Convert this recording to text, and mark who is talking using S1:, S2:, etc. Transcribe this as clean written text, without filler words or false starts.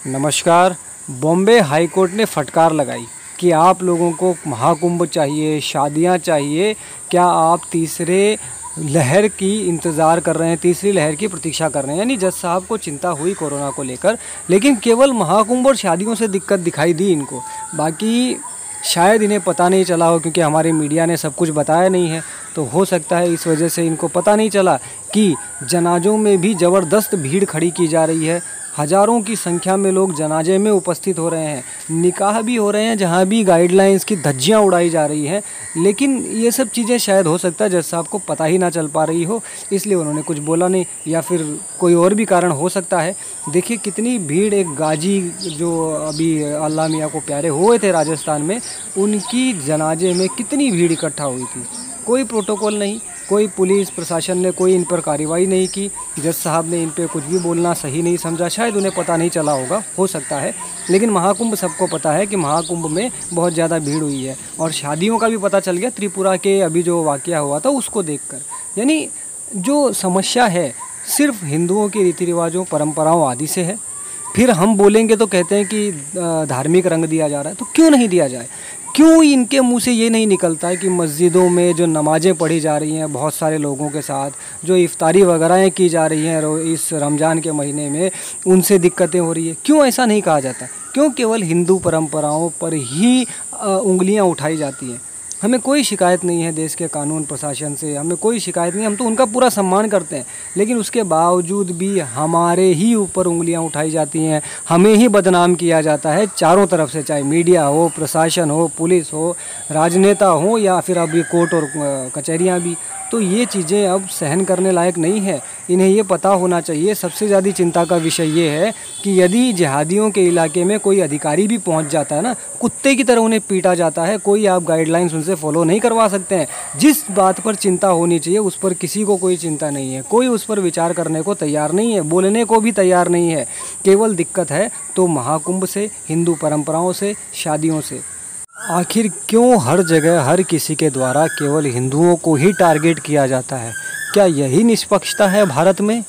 S1: नमस्कार। Bombay high court ने फटकार लगाई कि आप लोगों को महाकुंभ चाहिए, शादियां चाहिए, क्या आप तीसरे लहर की इंतज़ार कर रहे हैं, तीसरी लहर की प्रतीक्षा कर रहे हैं। यानी जज साहब को चिंता हुई कोरोना को लेकर, लेकिन केवल महाकुंभ और शादियों से दिक्कत दिखाई दी इनको। बाकी शायद इन्हें पता नहीं चला हो, क्योंकि हमारे मीडिया ने सब कुछ बताया नहीं है, तो हो सकता है इस वजह से इनको पता नहीं चला कि जनाजों में भी ज़बरदस्त भीड़ खड़ी की जा रही है। हज़ारों की संख्या में लोग जनाजे में उपस्थित हो रहे हैं, निकाह भी हो रहे हैं, जहां भी गाइडलाइंस की धज्जियां उड़ाई जा रही हैं। लेकिन ये सब चीज़ें शायद हो सकता है जज साहब को पता ही ना चल पा रही हो, इसलिए उन्होंने कुछ बोला नहीं, या फिर कोई और भी कारण हो सकता है। देखिए कितनी भीड़, एक गाजी जो अभी अल्लाह मियाँ को प्यारे हुए थे राजस्थान में, उनकी जनाजे में कितनी भीड़ इकट्ठा हुई थी। कोई प्रोटोकॉल नहीं, कोई पुलिस प्रशासन ने कोई इन पर कार्रवाई नहीं की। जज साहब ने इन पे कुछ भी बोलना सही नहीं समझा, शायद उन्हें पता नहीं चला होगा, हो सकता है। लेकिन महाकुंभ सबको पता है कि महाकुंभ में बहुत ज़्यादा भीड़ हुई है, और शादियों का भी पता चल गया त्रिपुरा के अभी जो वाक़या हुआ था उसको देखकर। यानी जो समस्या है सिर्फ हिंदुओं के रीति रिवाजों, परंपराओं आदि से है। फिर हम बोलेंगे तो कहते हैं कि धार्मिक रंग दिया जा रहा है, तो क्यों नहीं दिया जाए? क्यों इनके मुंह से ये नहीं निकलता है कि मस्जिदों में जो नमाज़ें पढ़ी जा रही हैं बहुत सारे लोगों के साथ, जो इफ्तारी वगैरह की जा रही हैं इस रमज़ान के महीने में, उनसे दिक्कतें हो रही है? क्यों ऐसा नहीं कहा जाता? क्यों केवल हिंदू परंपराओं पर ही उंगलियां उठाई जाती हैं? हमें कोई शिकायत नहीं है देश के कानून प्रशासन से, हमें कोई शिकायत नहीं, हम तो उनका पूरा सम्मान करते हैं, लेकिन उसके बावजूद भी हमारे ही ऊपर उंगलियां उठाई जाती हैं, हमें ही बदनाम किया जाता है चारों तरफ से, चाहे मीडिया हो, प्रशासन हो, पुलिस हो, राजनेता हो, या फिर अभी कोर्ट और कचहरियाँ भी। तो ये चीज़ें अब सहन करने लायक नहीं है। इन्हें ये पता होना चाहिए। सबसे ज़्यादा चिंता का विषय ये है कि यदि जिहादियों के इलाके में कोई अधिकारी भी पहुंच जाता है ना, कुत्ते की तरह उन्हें पीटा जाता है, कोई आप गाइडलाइंस उनसे फॉलो नहीं करवा सकते हैं। जिस बात पर चिंता होनी चाहिए उस पर किसी को कोई चिंता नहीं है, कोई उस पर विचार करने को तैयार नहीं है, बोलने को भी तैयार नहीं है। केवल दिक्कत है तो महाकुंभ से, हिंदू परंपराओं से, शादियों से। आखिर क्यों हर जगह हर किसी के द्वारा केवल हिंदुओं को ही टारगेट किया जाता है? क्या यही निष्पक्षता है भारत में?